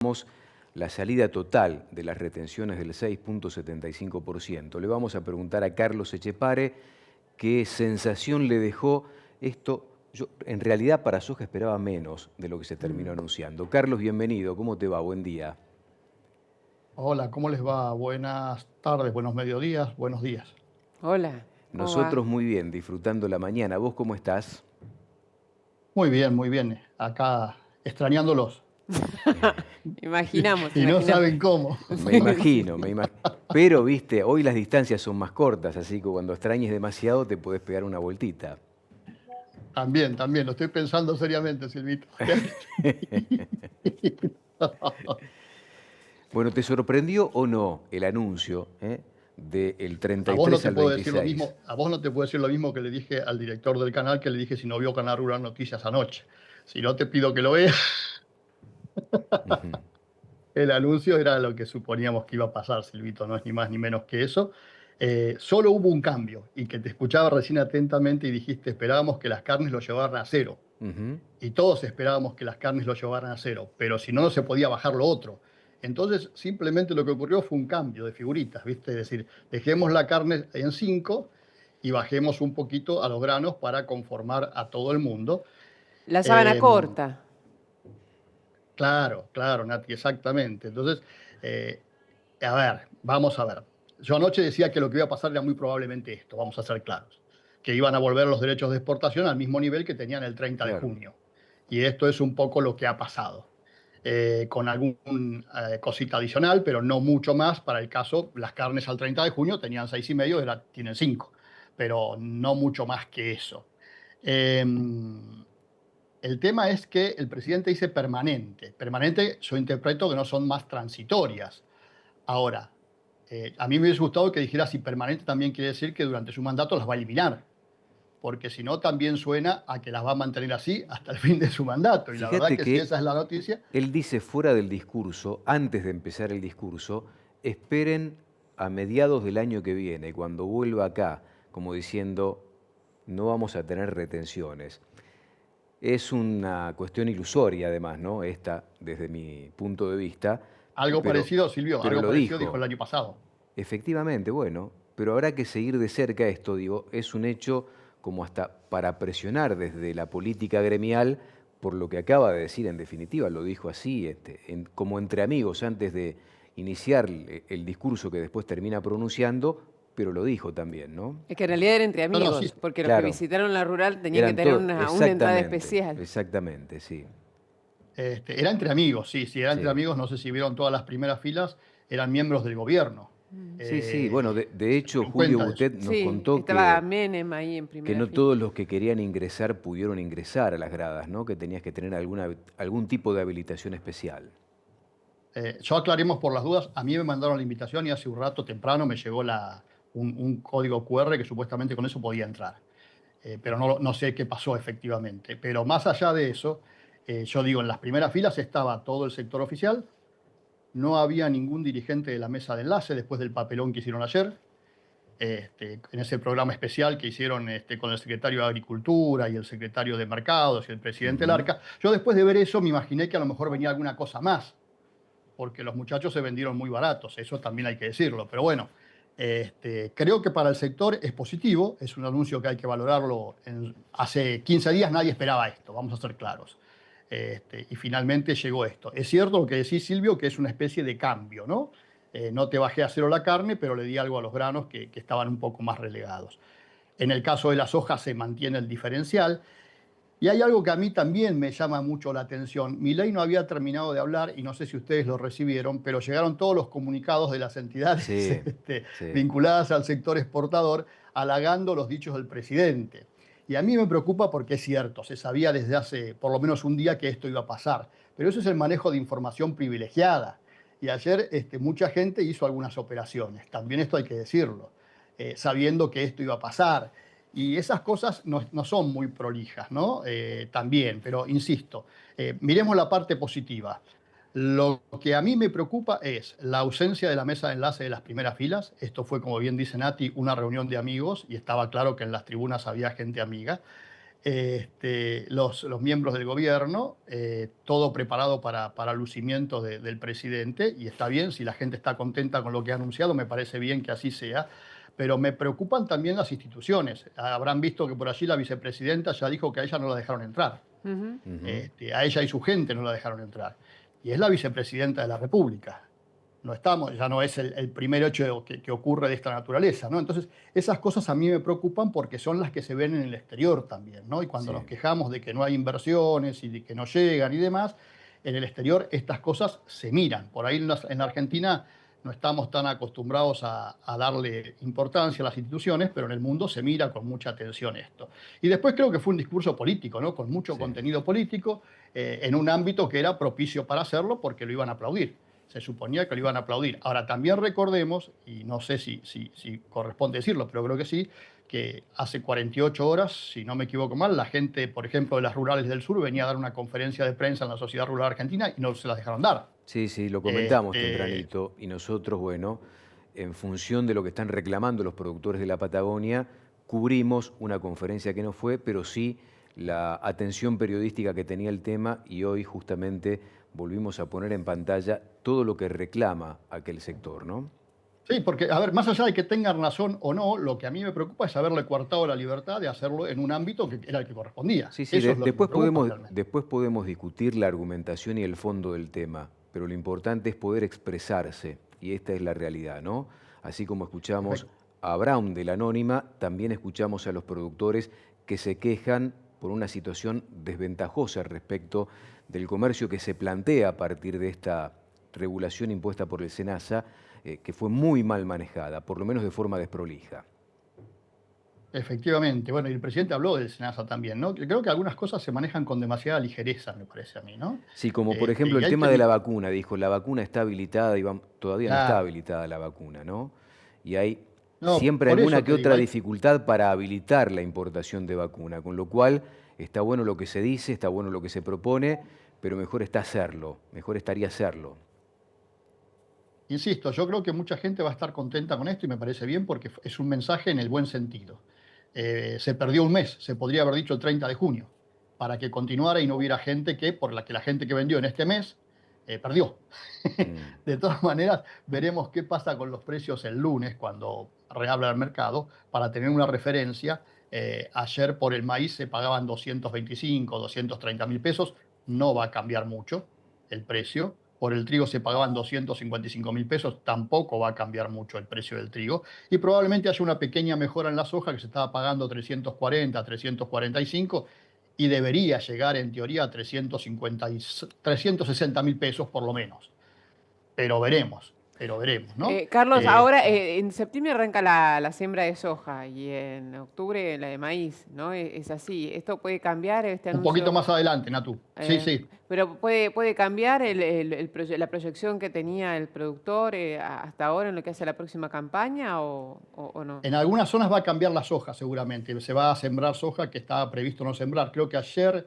teníamos la salida total de las retenciones del 6,75%. Le vamos a preguntar a Carlos Echepare qué sensación le dejó esto. Yo, en realidad, para soja esperaba menos de lo que se terminó anunciando. Carlos, bienvenido. ¿Cómo te va? Buen día. Hola, ¿cómo les va? Buenas tardes, buenos mediodías, buenos días. Hola, ¿cómo va? Nosotros muy bien, disfrutando la mañana. ¿Vos cómo estás? Muy bien, muy bien. Acá extrañándolos. Imaginamos, Y no imaginamos. saben cómo. Me imagino, me imagino. Pero, viste, hoy las distancias son más cortas, así que cuando extrañes demasiado te podés pegar una vueltita. También, también, lo estoy pensando seriamente, Silvito. Bueno, ¿te sorprendió o no el anuncio del A vos no 33 te al puedo decir lo 26? mismo, a vos no te puedo decir lo mismo que le dije al director del canal, que le dije si no vio Canal Rural Noticias anoche. Si no te pido que lo veas, Ujú. el anuncio era lo que suponíamos que iba a pasar, Silvito, no es ni más ni menos que eso. Solo hubo un cambio y que te escuchaba recién atentamente y dijiste, esperábamos que las carnes lo llevaran a cero. Ujú. Y todos esperábamos que las carnes lo llevaran a cero, pero si no, no se podía bajar lo otro. Entonces, simplemente lo que ocurrió fue un cambio de figuritas, ¿viste? Es decir, dejemos la carne en 5 y bajemos un poquito a los granos para conformar a todo el mundo. La sábana Eh, corta. claro, claro, Nati, exactamente. Entonces, eh, a ver, vamos a ver. Yo anoche decía que lo que iba a pasar era muy probablemente esto, vamos a ser claros, que iban a volver los derechos de exportación al mismo nivel que tenían el 30 de Claro. junio. Y esto es un poco lo que ha pasado, con algún cosita adicional, pero no mucho más. Para el caso, las carnes al 30 de junio tenían 6,5, ahora tienen 5, pero no mucho más que eso. Eh, el tema es que el presidente dice permanente. Permanente yo interpreto que no son más transitorias. Ahora, a mí me hubiese gustado que dijera si permanente también quiere decir que durante su mandato las va a eliminar, porque si no también suena a que las va a mantener así hasta el fin de su mandato. Y la verdad Fíjate que si que esa es la noticia, él dice fuera del discurso, antes de empezar el discurso, esperen a mediados del año que viene, cuando vuelva acá, como diciendo, no vamos a tener retenciones. Es una cuestión ilusoria, además, ¿no? Esta, desde mi punto de vista, algo pero, parecido, Silvio, pero algo lo parecido dijo el dijo. año pasado. Efectivamente, bueno, pero habrá que seguir de cerca esto, digo, es un hecho como hasta para presionar desde la política gremial por lo que acaba de decir en definitiva, lo dijo así, como entre amigos antes de iniciar el discurso que después termina pronunciando, pero lo dijo también, ¿no? Es que en realidad era entre No, no, sí, amigos, porque los que Claro, visitaron la rural tenían que eran tener todos, una entrada exactamente, especial. exactamente, sí, era entre amigos, sí, sí, era entre sí. amigos, no sé si vieron todas las primeras filas, eran miembros del gobierno. Sí, sí, bueno, de Se hecho dieron Julio cuenta de eso. Butet nos Sí, contó estaba Menem ahí en que primera no fila. todos los que querían ingresar pudieron ingresar a las gradas, ¿no? Que tenías que tener algún tipo de habilitación especial. Yo aclaremos por las dudas, a mí me mandaron la invitación y hace un rato temprano me llegó un código QR que supuestamente con eso podía entrar. Pero no sé qué pasó efectivamente. Pero más allá de eso, yo digo, en las primeras filas estaba todo el sector oficial, no había ningún dirigente de la mesa de enlace después del papelón que hicieron ayer, en ese programa especial que hicieron con el secretario de Agricultura y el secretario de Mercados y el presidente Ujú. Larca. Yo después de ver eso me imaginé que a lo mejor venía alguna cosa más, porque los muchachos se vendieron muy baratos, eso también hay que decirlo. Pero bueno, creo que para el sector es positivo, es un anuncio que hay que valorarlo. Hace 15 días nadie esperaba esto, vamos a ser claros. Y finalmente llegó esto. Es cierto lo que decís, Silvio, que es una especie de cambio, ¿no? No te bajé a cero la carne, pero le di algo a los granos que estaban un poco más relegados. En el caso de las hojas se mantiene el diferencial. Y hay algo que a mí también me llama mucho la atención. Milei no había terminado de hablar y no sé si ustedes lo recibieron, pero llegaron todos los comunicados de las entidades Sí, sí. vinculadas al sector exportador halagando los dichos del presidente. Y a mí me preocupa porque es cierto, se sabía desde hace por lo menos un día que esto iba a pasar, pero eso es el manejo de información privilegiada. Y ayer mucha gente hizo algunas operaciones, también esto hay que decirlo, sabiendo que esto iba a pasar. Y esas cosas no son muy prolijas, ¿no? También, pero insisto, miremos la parte positiva. Lo que a mí me preocupa es la ausencia de la mesa de enlace de las primeras filas. Esto fue, como bien dice Nati, una reunión de amigos y estaba claro que en las tribunas había gente amiga. los miembros del gobierno, todo preparado para el lucimiento del presidente, y está bien, si la gente está contenta con lo que ha anunciado, me parece bien que así sea, pero me preocupan también las instituciones. Habrán visto que por allí la vicepresidenta ya dijo que a ella no la dejaron entrar. Ujú. Ujú. A ella y su gente no la dejaron entrar. Y es la vicepresidenta de la República. No estamos, ya no es el primer hecho que ocurre de esta naturaleza, ¿no? Entonces, esas cosas a mí me preocupan porque son las que se ven en el exterior también, ¿no? Y cuando nos Sí. quejamos de que no hay inversiones y de que no llegan y demás, en el exterior estas cosas se miran. Por ahí en la Argentina no estamos tan acostumbrados a darle importancia a las instituciones, pero en el mundo se mira con mucha atención esto. Y después creo que fue un discurso político, ¿no? Con mucho Sí. contenido político, en un ámbito que era propicio para hacerlo porque lo iban a aplaudir. Se suponía que lo iban a aplaudir. Ahora, también recordemos, y no sé si corresponde decirlo, pero creo que sí, que hace 48 horas, si no me equivoco mal, la gente, por ejemplo, de las rurales del sur venía a dar una conferencia de prensa en la Sociedad Rural Argentina y no se las dejaron dar. Sí, sí, lo comentamos Este, tempranito y nosotros, bueno, en función de lo que están reclamando los productores de la Patagonia, cubrimos una conferencia que no fue, pero sí la atención periodística que tenía el tema y hoy justamente volvimos a poner en pantalla todo lo que reclama aquel sector, ¿no? sí, porque, a ver, más allá de que tengan razón o no, lo que a mí me preocupa es haberle coartado la libertad de hacerlo en un ámbito que era el que correspondía. Sí, sí, Eso es lo que me preocupa realmente. después podemos discutir la argumentación y el fondo del tema, pero lo importante es poder expresarse, y esta es la realidad, ¿no? Así como escuchamos Perfecto. a Brown de la Anónima, también escuchamos a los productores que se quejan por una situación desventajosa respecto del comercio que se plantea a partir de esta regulación impuesta por el SENASA, que fue muy mal manejada, por lo menos de forma desprolija. Efectivamente. Bueno, y el presidente habló del SENASA también, ¿no? Que creo que algunas cosas se manejan con demasiada ligereza, me parece a mí, ¿no? Sí, como por ejemplo Y el hay que tema de la evitar. vacuna, dijo, la vacuna está habilitada y todavía no está Claro. habilitada la vacuna, ¿no? Y hay No, siempre por alguna eso que te digo, otra dificultad para habilitar la importación de vacuna, con lo cual está bueno lo que se dice, está bueno lo que se propone, pero mejor está hacerlo, mejor estaría hacerlo. insisto, yo creo que mucha gente va a estar contenta con esto y me parece bien porque es un mensaje en el buen sentido. Se perdió un mes, se podría haber dicho el 30 de junio, para que continuara y no hubiera gente que, por la que la gente que vendió en este mes, perdió. Mm. De todas maneras, veremos qué pasa con los precios el lunes cuando reabra el mercado para tener una referencia. Ayer por el maíz se pagaban 225, 230 mil pesos, no va a cambiar mucho el precio. Por el trigo se pagaban 255 mil pesos, tampoco va a cambiar mucho el precio del trigo. Y probablemente haya una pequeña mejora en la soja que se estaba pagando 340, 345 y debería llegar en teoría a 360 mil pesos por lo menos, pero veremos, ¿no? Carlos, ahora Este, en septiembre arranca la siembra de soja y en octubre la de maíz, ¿no? Es así. ¿Esto puede cambiar este un poquito anuncio? más adelante, Natu. Sí, eh, sí. pero puede cambiar la proyección que tenía el productor hasta ahora en lo que hace a la próxima campaña o no? En algunas zonas va a cambiar la soja seguramente. Se va a sembrar soja que estaba previsto no sembrar. Creo que ayer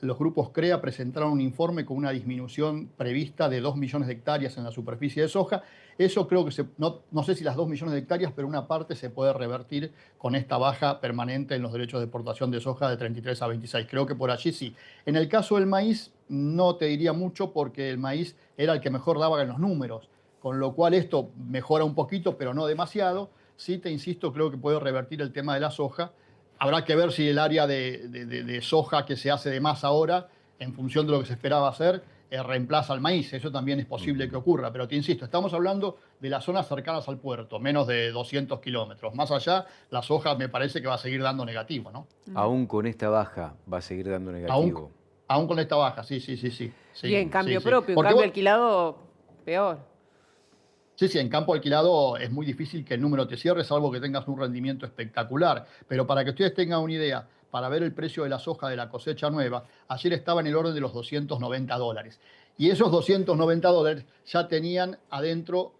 los grupos CREA presentaron un informe con una disminución prevista de 2 millones de hectáreas en la superficie de soja. Eso creo que no sé si las 2 millones de hectáreas, pero una parte se puede revertir con esta baja permanente en los derechos de exportación de soja de 33 a 26. Creo que por allí sí. En el caso del maíz, no te diría mucho porque el maíz era el que mejor daba en los números, con lo cual esto mejora un poquito, pero no demasiado. Sí, te insisto, creo que puede revertir el tema de la soja. Habrá que ver si el área de soja que se hace de más ahora, en función de lo que se esperaba hacer, reemplaza al maíz. Eso también es posible que Ujú. ocurra. Pero te insisto, estamos hablando de las zonas cercanas al puerto, menos de 200 kilómetros. Más allá, la soja me parece que va a seguir dando negativo, ¿no? Ujú. Aún con esta baja va a seguir dando Aún, negativo. aún con esta baja, sí, sí, sí, sí. Y en Sí, sí, cambio sí. propio, en Porque cambio vos, alquilado, peor. sí, sí, en campo alquilado es muy difícil que el número te cierre, salvo que tengas un rendimiento espectacular. Pero para que ustedes tengan una idea, para ver el precio de la soja de la cosecha nueva, ayer estaba en el orden de los $290. Y esos $290 ya tenían adentro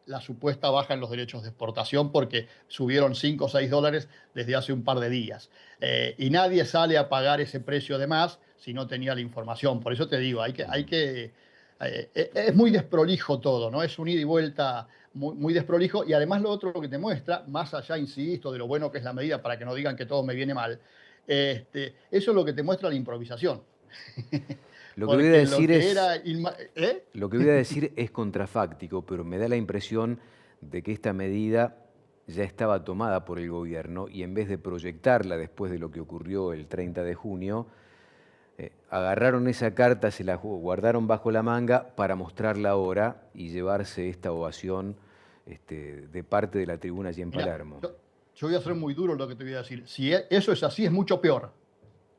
la supuesta baja en los derechos de exportación porque subieron 5 o 6 dólares desde hace un par de días. Y nadie sale a pagar ese precio de más si no tenía la información. Por eso te digo, es muy desprolijo todo, ¿no? Es un ida y vuelta muy desprolijo. Y además lo otro que te muestra, más allá, insisto, de lo bueno que es la medida para que no digan que todo me viene mal, Eso es lo que te muestra la improvisación. Lo que voy a Porque lo decir que es, era... lo que voy a decir es contrafáctico, pero me da la impresión de que esta medida ya estaba tomada por el gobierno y en vez de proyectarla después de lo que ocurrió el 30 de junio, agarraron esa carta, se la guardaron bajo la manga para mostrarla ahora y llevarse esta ovación de parte de la tribuna allí en Mirá, Palermo. yo voy a ser muy duro en lo que te voy a decir. Si eso es así, es mucho peor.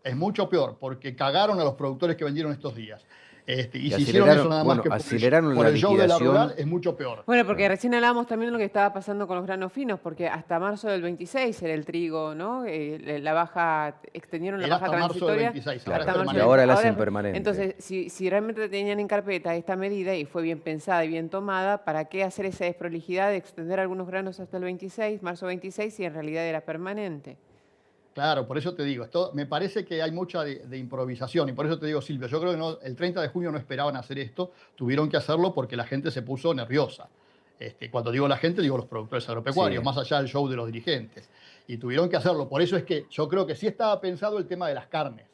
Es mucho peor, porque cagaron a los productores que vendieron estos días. Y Y si hicieron eso nada más bueno, que aceleraron por la el show de la rural, liquidación. es mucho peor. Bueno, porque Claro. recién hablábamos también de lo que estaba pasando con los granos finos, porque hasta marzo del 26 era el trigo, ¿no? La baja, extendieron la Era baja hasta marzo del transitoria 26, Claro, ahora es hasta marzo y del permanente. ahora la 26. hacen permanente. Entonces, si realmente tenían en carpeta esta medida y fue bien pensada y bien tomada, ¿para qué hacer esa desprolijidad de extender algunos granos hasta el 26, marzo 26, si en realidad era permanente? Claro, por eso te digo, esto me parece que hay mucha de improvisación y por eso te digo, Silvio, yo creo que el 30 de junio no esperaban hacer esto, tuvieron que hacerlo porque la gente se puso nerviosa. Cuando digo la gente, digo los productores agropecuarios, Sí, más allá del show de los dirigentes. Y tuvieron que hacerlo. Por eso es que yo creo que sí estaba pensado el tema de las carnes,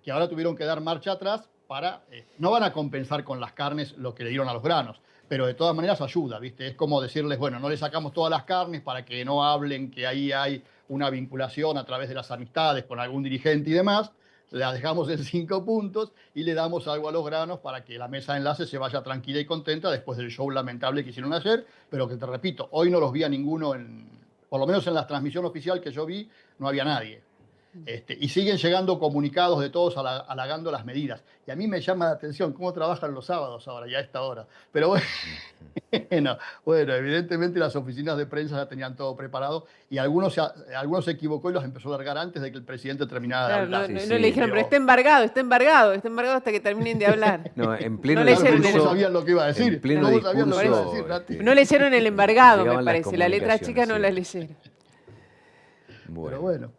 que ahora tuvieron que dar marcha atrás para... no van a compensar con las carnes lo que le dieron a los granos, pero de todas maneras ayuda, ¿viste? Es como decirles, bueno, no le sacamos todas las carnes para que no hablen que ahí hay una vinculación a través de las amistades con algún dirigente y demás, la dejamos en 5 puntos y le damos algo a los granos para que la mesa de enlace se vaya tranquila y contenta después del show lamentable que hicieron ayer, pero que te repito, hoy no los vi a ninguno, por lo menos en la transmisión oficial que yo vi, no había nadie. Y siguen llegando comunicados de todos halagando las medidas. Y a mí me llama la atención cómo trabajan los sábados ahora, ya a esta hora. Pero bueno, evidentemente las oficinas de prensa ya tenían todo preparado y algunos se equivocó y los empezó a largar antes de que el presidente terminara de Claro, no, hablar. sí, no sí. le dijeron, pero Pero, está embargado, está embargado, está embargado hasta que terminen de hablar. no, en No pleno claro, leyeron pero ¿cómo discurso, sabían lo que iba a en decir? pleno ¿Cómo sabían lo que iba a decir, discurso, Nati? No leyeron el embargado, me llegaban las parece. La letra chica no la comunicaciones, sí. leyeron. Pero Bueno, bueno,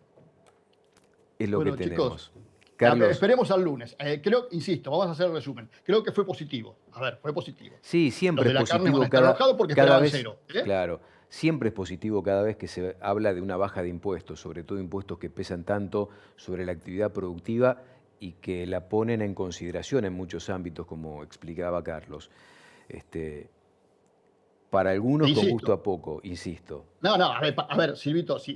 es lo que chicos, tenemos. Carlos, esperemos al lunes. Creo, insisto, vamos a hacer el resumen. Creo que fue positivo. A ver, fue positivo. sí, Los siempre de es la carne van a positivo estar enojados porque cada esperaban vez, cero. claro, siempre es positivo cada vez que se habla de una baja de impuestos, sobre todo impuestos que pesan tanto sobre la actividad productiva y que la ponen en consideración en muchos ámbitos, como explicaba Carlos. Para E algunos con gusto insisto, a poco, insisto. no, a ver, Silvito, si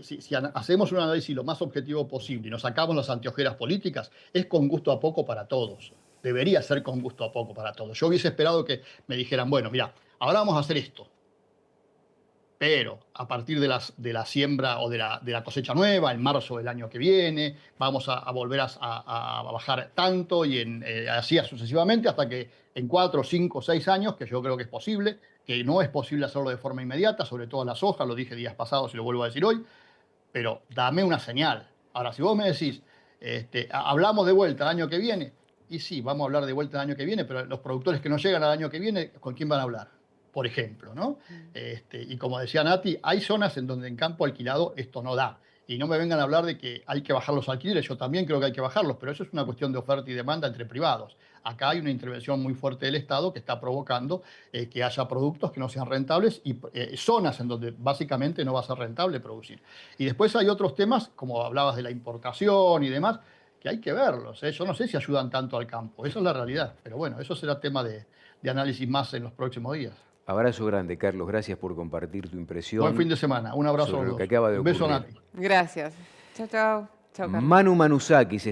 hacemos un análisis lo más objetivo posible y nos sacamos las anteojeras políticas, es con gusto a poco para todos. Debería ser con gusto a poco para todos. Yo hubiese esperado que me dijeran, bueno, mira, ahora vamos a hacer esto, pero a partir de la siembra o de la cosecha nueva, en marzo del año que viene, vamos a volver a bajar tanto y así sucesivamente hasta que en 4, 5, 6 años, que yo creo que es posible, que no es posible hacerlo de forma inmediata, sobre todo en la soja, lo dije días pasados y lo vuelvo a decir hoy, pero dame una señal. Ahora, si vos me decís, hablamos de vuelta el año que viene, y sí, vamos a hablar de vuelta el año que viene, pero los productores que no llegan al año que viene, ¿con quién van a hablar? Por ejemplo, ¿no? Y como decía Nati, hay zonas en donde en campo alquilado esto no da. Y no me vengan a hablar de que hay que bajar los alquileres, yo también creo que hay que bajarlos, pero eso es una cuestión de oferta y demanda entre privados. Acá hay una intervención muy fuerte del Estado que está provocando que haya productos que no sean rentables y zonas en donde básicamente no va a ser rentable producir. Y después hay otros temas, como hablabas de la importación y demás, que hay que verlos. Yo no sé si ayudan tanto al campo, esa es la realidad. Pero bueno, eso será tema de análisis más en los próximos días. Abrazo grande, Carlos. Gracias por compartir tu Buen impresión fin de semana. Un abrazo a sobre los lo que dos. acaba de Un beso, ocurrir. Nati. Gracias. Chao, chao. Chao, Carlos. Manu Manusakis